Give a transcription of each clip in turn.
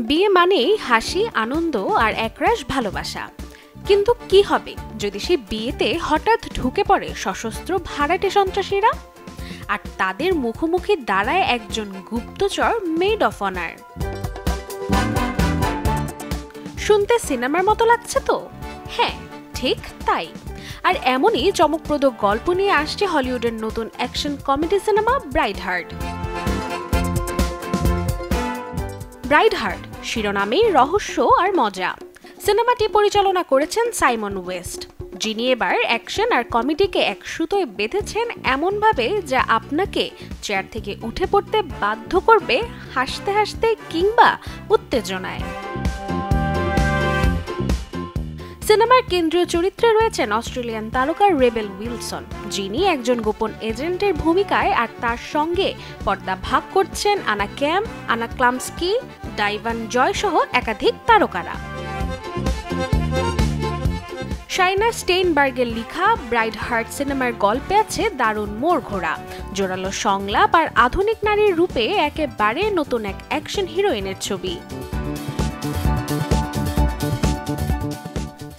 বিয়ে মানেই হাসি, আনন্দ আর একরাশ ভালোবাসা। কিন্তু কি হবে যদি সেই বিয়েতে হঠাৎ ঢুকে পড়ে সশস্ত্র ভাড়াটে সন্ত্রাসীরা আর তাদের মুখোমুখি দাঁড়ায় একজন গুপ্তচর মেড অফ অনার? শুনতে সিনেমার মতো লাগছে তো? হ্যাঁ, ঠিক তাই। আর এমনই চমকপ্রদ গল্প নিয়ে আসছে হলিউডের নতুন অ্যাকশন কমেডি সিনেমা ব্রাইডহার্ট। ব্রাইডহার্ট শিরোনামেই রহস্য আর মজা। সিনেমাটি পরিচালনা করেছেন সাইমন ওয়েস্ট, যিনি এবার অ্যাকশন আর কমেডিকে এক সুতোয় বেঁধেছেন এমনভাবে যা আপনাকে চেয়ার থেকে উঠে পড়তে বাধ্য করবে, হাসতে হাসতে কিংবা উত্তেজনায়। সিনেমার কেন্দ্রীয় চরিত্রে রয়েছেন অস্ট্রেলিয়ান তারকা রেবেল উইলসন, যিনি একজন গোপন এজেন্টের ভূমিকায়, আর তার সঙ্গে পর্দা ভাগ করছেন আনা ক্যাম, আনা ক্লামস্কি, ডাইভান জয় সহ একাধিক তারকারা। শাইনা স্টেইনবার্গের লেখা ব্রাইডহার্ট সিনেমার গল্পে আছে দারুণ মোড় ঘোরা, জোরালো সংলাপ আর আধুনিক নারীর রূপে একেবারে নতুন এক অ্যাকশন হিরোইনের ছবি।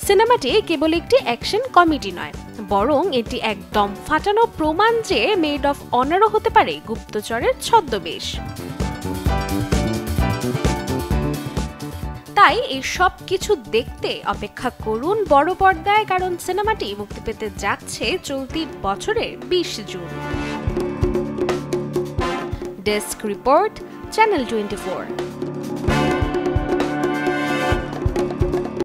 সিনেমাটি কেবল একটি অ্যাকশন কমেডি নয়, বরং এটি একদম ফাটানো প্রমাণ যে মেড অফ অনারও হতে পারে গুপ্তচরের ছদ্মবেশ। তাই এই সব কিছু দেখতে অপেক্ষা করুন বড় পর্দায়, কারণ সিনেমাটি মুক্তি পেতে যাচ্ছে চলতি বছরের 20 জুন। Desk report, channel 24।